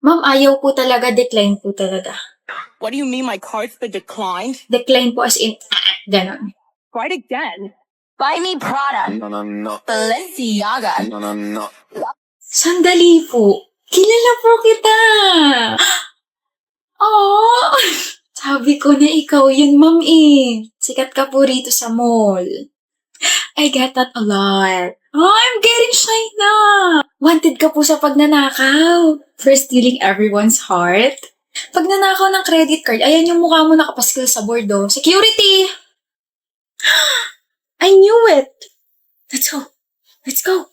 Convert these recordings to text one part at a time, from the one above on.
Ma'am, ayaw po talaga. Decline po talaga. What do you mean my card's been declined? Decline po as in, ganon. Try it again. Buy me Prada. No. Balenciaga. No. Sandali po. Kilala po kita. Oh, sabi ko na ikaw yun, ma'am eh. Sikat ka po rito sa mall. I get that a lot. Oh, I'm getting shy na. Wanted ka po sa pagnanakaw. For stealing everyone's heart. Pag nanakaw ng credit card, ayan yung mukha mo nakapaskil sa board, oh. Security! I knew it! Let's go. Let's go.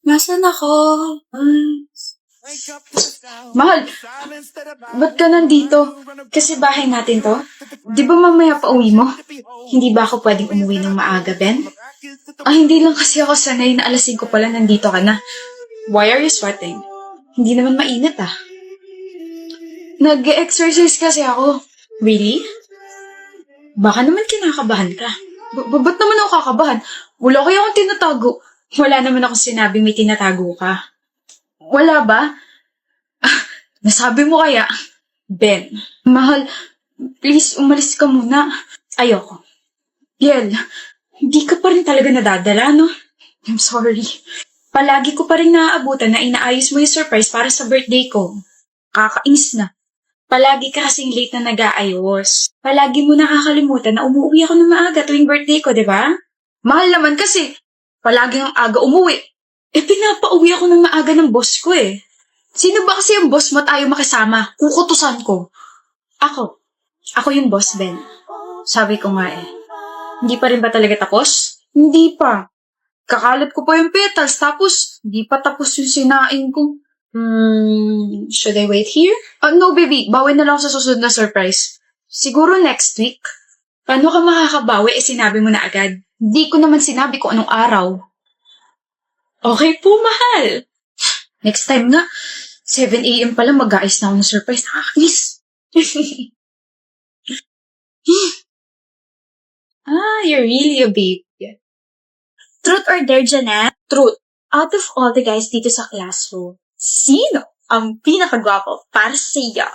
Nasaan ako? Mahal, ba't ka nandito? Kasi bahay natin to. Di ba mamaya pa uwi mo? Hindi ba ako pwedeng umuwi ng maaga, Ben? Hindi lang kasi ako sanay na alas 5 pala nandito ka na. Why are you sweating? Hindi naman mainit ah. Nag-exercise kasi ako. Really? Baka naman kinakabahan ka. Ba't naman ako kakabahan? Wala kaya akong tinatago. Wala naman ako sinabing may tinatago ka. Wala ba? Nasabi mo kaya? Ben, mahal, please umalis ka muna. Ayoko. Biel, hindi ka pa rin talaga nadadala, no? I'm sorry. Palagi ko pa rin naaabutan na inaayos mo yung surprise para sa birthday ko. Kakainis na. Palagi ka kasing late na nag-aayos. Palagi mo nakakalimutan na umuwi ako ng maaga tuwing birthday ko, di ba? Mahal naman kasi, palagi ang aga umuwi. Pinapauwi ako ng maaga ng boss ko eh. Sino ba kasi yung boss mo at ayaw makisama? Kukutusan ko. Ako. Ako yung boss, Ben. Sabi ko nga eh. Hindi pa rin ba talaga tapos? Hindi pa. Kakalat ko pa yung petals tapos hindi pa tapos yung sinain ko. Should I wait here? No, baby. Bawi na lang sa susunod na surprise. Siguro next week. Paano ka makakabawi sinabi mo na agad? Hindi ko naman sinabi kung anong araw. Okay po, mahal. Next time nga, 7 a.m. pala mag-aayos na ako ng surprise. Nakakainis. You're really a baby. Truth or dare, Janet? Truth. Out of all the guys dito sa classroom, sino ang pinakagwapo para sa iyo?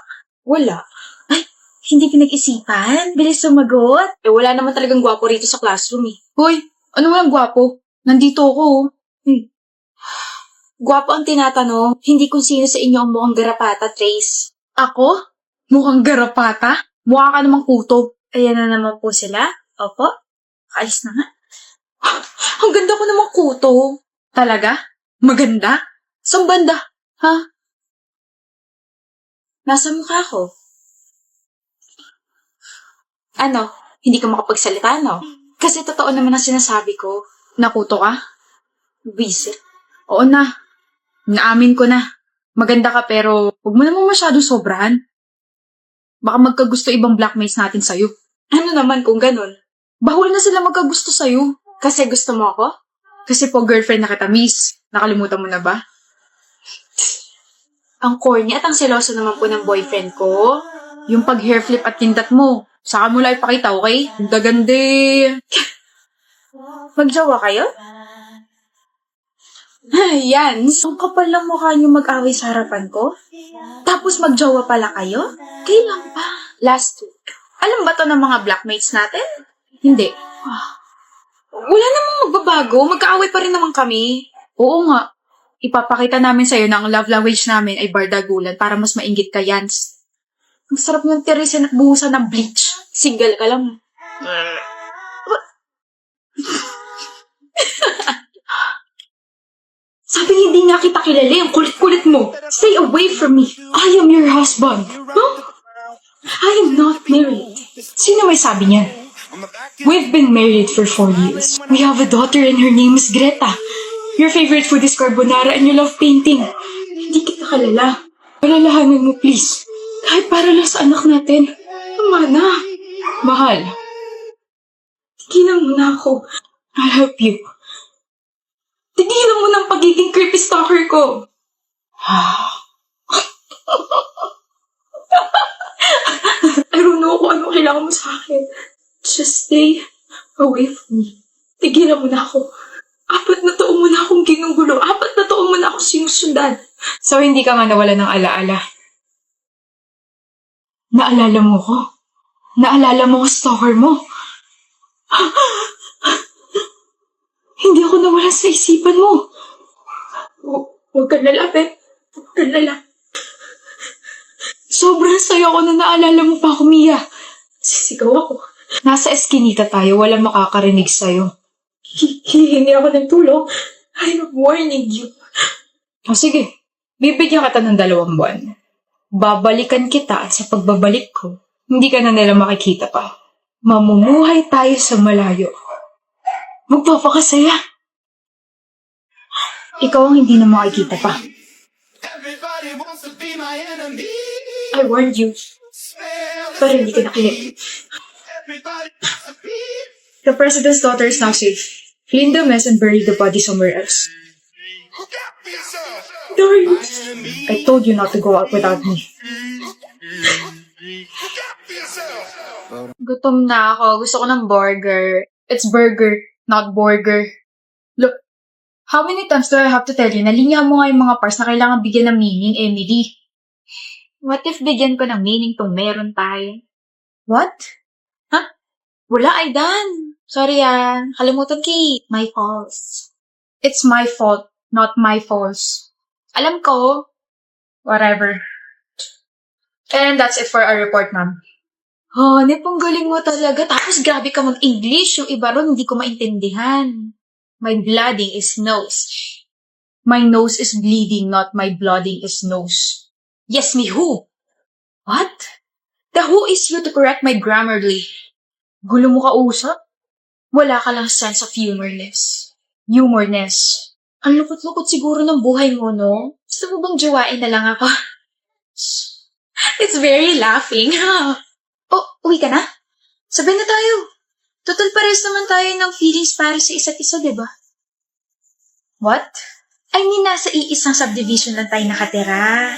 Wala. Ay, hindi pinag-isipan? Bilis sumagot. Wala naman talagang gwapo rito sa classroom eh. Hoy, ano walang gwapo? Nandito ako. Gwapo ang tinatanong, hindi kung sino sa inyo ang mukhang garapata, Trace. Ako? Mukhang garapata? Mukha ka namang kuto. Ayan na naman po sila. Opo. Ayos na nga. Ang ganda ko namang kuto. Talaga? Maganda? Saan banda? Ha? Nasa mukha ko. Ano? Hindi ka makapagsalita, no? Kasi totoo naman ang sinasabi ko. Nakuto ka? Visit. Oo na. Naamin ko na. Maganda ka pero huwag mo namang masyadong sobrahan. Baka magkagusto ibang blackmates natin sa'yo. Ano naman kung ganun? Bahul na sila magkagusto sa'yo. Kasi gusto mo ako? Kasi po girlfriend na kita, miss. Nakalimutan mo na ba? Ang corny at ang seloso naman po ng boyfriend ko. Yung pag-hair flip at kindat mo. Saka mo lang ipakita, okay? Ganda-gandi. Magjowa kayo? Yan, ang kapal lang mukha niyo mag-away sa harapan ko. Tapos magjowa pala kayo? Kailan pa? Last week. Alam ba to ng mga blackmates natin? Hindi. Wala namang magbabago. Mag-aaway pa rin naman kami. Oo nga. Ipapakita namin sa'yo na ang love language namin ay bardagulan para mas mainggit ka, Yans. Ang sarap ng tirisin at buhusan ng bleach. Single ka lang. Sabi hindi nga kita kilala, ang kulit-kulit mo. Stay away from me. I am your husband. Huh? I am not married. Sino may sabi niyan? We've been married for 4 years. We have a daughter and her name is Greta. Your favorite food is carbonara and you love painting. Hindi kita kalala. Palalahanan mo, please. Kahit para lang sa anak natin. Tama na. Mahal. Tigilan mo na ako. I'll help you. Tigilan mo ng pagiging creepy stalker ko. I don't know kung ano kailangan mo sa akin. Just stay away from me. Tigilan mo na ako. 4 na taon mo na akong ginugulo. 4 na taon mo na ako sinusundan. So, hindi ka nga nawala ng alaala. Naalala mo ko? Naalala mo ko stalker mo? Hindi ako nawala sa isipan mo. Huwag ka lalapit. Huwag ka lalapit. Sobrang saya ko na naalala mo pa ako, Mia. Sisigaw ako. Nasa eskinita tayo, walang makakarinig sa'yo. Hihingi ako ng tulong. I'm warning you. O sige, bibigyan kita ng 2 buwan. Babalikan kita at sa pagbabalik ko, hindi ka na nila makikita pa. Mamumuhay tayo sa malayo. Magpapakasaya. Ikaw ang hindi na makikita pa. Everybody wants to be my enemy. I warned you. Pero hindi ka nakinig. Everybody wants to be. The president's daughter is now safe. Clean the mess and bury the body somewhere else. Look out for yourself. Darius! I told you not to go out without me. Look out for yourself. Gutom na ako. Gusto ko ng burger. It's burger, not burger. Look, how many times do I have to tell you na linya mo nga yung mga parts na kailangan bigyan ng meaning, Emily? What if bigyan ko ng meaning tong meron tayo? What? Huh? Wala, Aidan. Sorry kalimutan ki. My fault. It's my fault, not my fault. Alam ko. Whatever. And that's it for our report, ma'am. Hanep, ang galing mo talaga. Tapos grabe ka mag-English. Yung iba ron, hindi ko maintindihan. My blooding is nose. My nose is bleeding, not my blooding is nose. Yes, me who? What? The who is you to correct my grammarly? Gulo mo kausap? Wala ka lang sense of humorness. Humorness. Ang lukot-lukot siguro ng buhay mo, no? Gusto mo bang jowain na lang ako? It's very laughing. Oh, uwi ka na? Sabay na tayo. Total pares naman tayo ng feelings para sa isa't isa, di ba? What? I mean, nasa iisang subdivision lang tayo nakatira.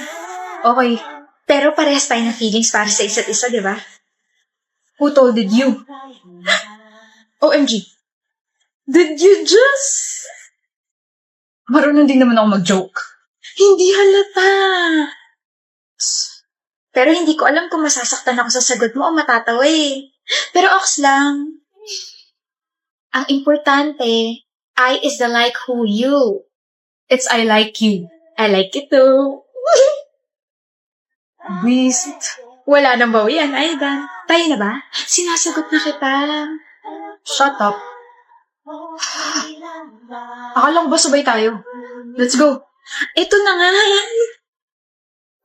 Okay, pero parehas tayo ng feelings para sa isa't isa, di ba? Who told it you? OMG. Did you just... Marunong din naman ako mag-joke. Hindi halata. Pero hindi ko alam kung masasaktan ako sa sagot mo o matatawa eh. Pero ox lang. Ang importante, I is the like who you. It's I like you. I like it too. Beast. Wala nang bawian, Aidan. Tayo na ba? Sinasagot na kita. Shut up. Akala ko ba sabay tayo? Let's go. Ito na nga.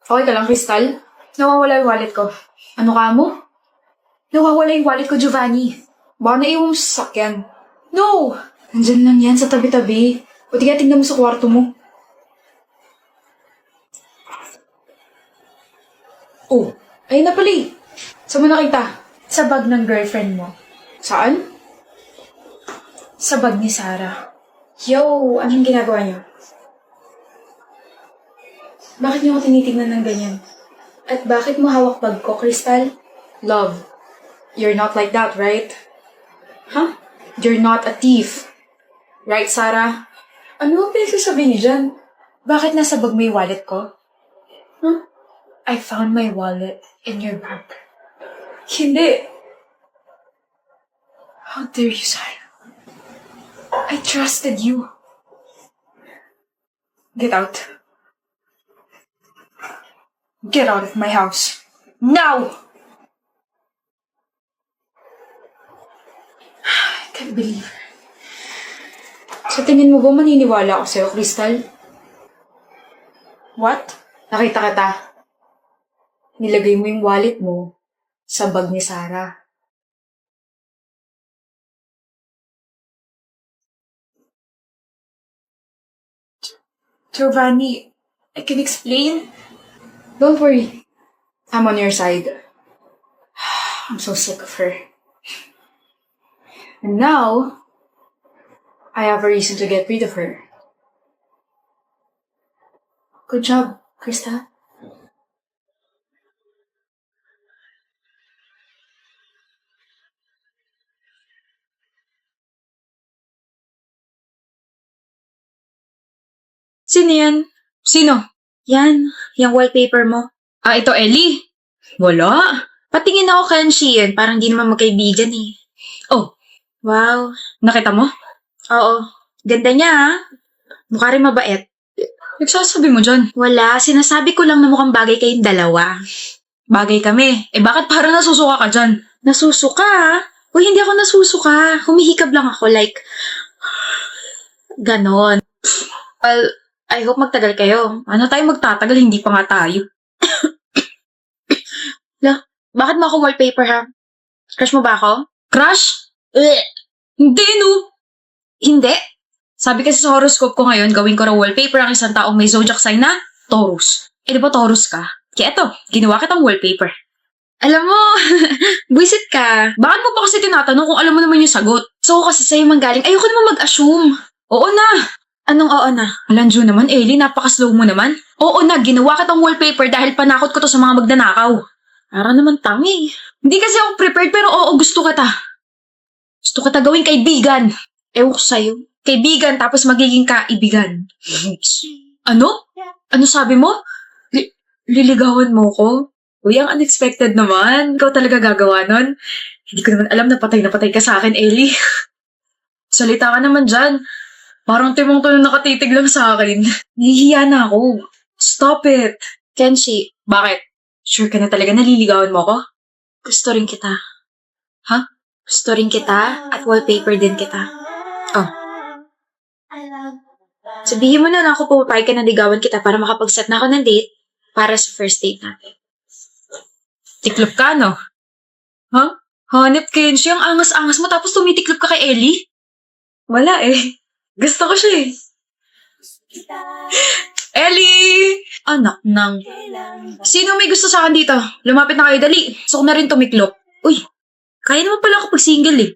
Okay ka lang, Crystal? Nawawala yung wallet ko. Ano ka mo? Nawawala yung wallet ko, Giovanni. Baka naiwan mo sa sasakyan. No! Nandyan lang yan sa tabi-tabi. O tiga tingnan mo sa kwarto mo. Oh, ayun na pala eh. Saan mo nakita? Sa bag ng girlfriend mo. Saan? Sa bag ni Sarah. Yo, anong ginagawa niyo? Bakit niyo ako tinitignan ng ganyan? At bakit mo hawak bag ko, Crystal? Love, you're not like that, right? Huh? You're not a thief. Right, Sarah? Ano ang pinagsasabi niyo dyan? Bakit nasa bag mo yung wallet ko? Huh? I found my wallet in your bag. Hindi. How dare you, Sarah? I trusted you. Get out. Get out of my house. Now! I can't believe. Sa tingin mo ba maniniwala ako sa'yo, Crystal? What? Nakita kita. Nilagay mo yung wallet mo sa bag ni Sarah. Giovanni, I can explain. Don't worry. I'm on your side. I'm so sick of her. And now, I have a reason to get rid of her. Good job, Krista. Sino yan? Sino? Yan, yung wallpaper mo. Ah, ito, Ellie. Wala. Patingin ako kay Sheehan, parang di naman magkaibigan eh. Oh, wow. Nakita mo? Oo. Ganda niya ha. Mukha rin mabait. Nagsasabi mo dyan? Wala, sinasabi ko lang na mukhang bagay kayong dalawa. Bagay kami. Eh bakit parang nasusuka ka dyan? Nasusuka ha? Uy, hindi ako nasusuka. Humihikab lang ako, like, ganon. Well, I hope magtagal kayo. Ano tayo magtatagal? Hindi pa nga tayo. Bakit mo ako wallpaper ha? Crush mo ba ako? Crush? Hindi no. Hindi? Sabi kasi sa horoscope ko ngayon, gawin ko raw wallpaper ang isang taong may zodiac sign na Taurus. Eh di ba Taurus ka? Kaya eto, ginawa kitang wallpaper. Alam mo, buisit ka. Bakit mo pa kasi tinatanong kung alam mo naman yung sagot? So kasi sa'yo manggaling, ayoko naman mag-assume. Oo na. Anong oo na? Alanjo naman, Ellie, napaka-slow mo naman. Oo na, ginawa kitang wallpaper dahil panakot ko to sa mga magnanakaw. Para naman tangi. Hindi kasi ako prepared pero oo, gusto kita. Gusto kita gawing kaibigan. Ewan ko sa'yo. Kaibigan tapos magiging kaibigan. Ano? Ano sabi mo? Liligawan mo ko? Uy, ang unexpected naman. Ikaw talaga gagawa nun? Hindi ko naman alam na patay ka sa akin, Ellie. Salita ka naman dyan. Parang timong to na nakatitig lang sa akin. Nahihiya na ako. Stop it. Kenshi, bakit? Sure ka na talaga naliligawan mo ko? Gusto rin kita. Ha? Gusto rin kita at wallpaper din kita. Oh. Sabihin mo na lang kung pumapayag ka na ligawan kita para makapag-set na ako ng date para sa first date natin. Tiklop ka, no? Ha? Hanep, Kenshi, ang angas-angas mo tapos tumitiklop ka kay Ellie? Wala eh. Gusto ko siya eh. Ellie! Anak nang. Sino may gusto sa akin dito? Lumapit na kayo, dali. Gusto ko na rin tumiklop. Uy, kaya naman pala ako pag single eh.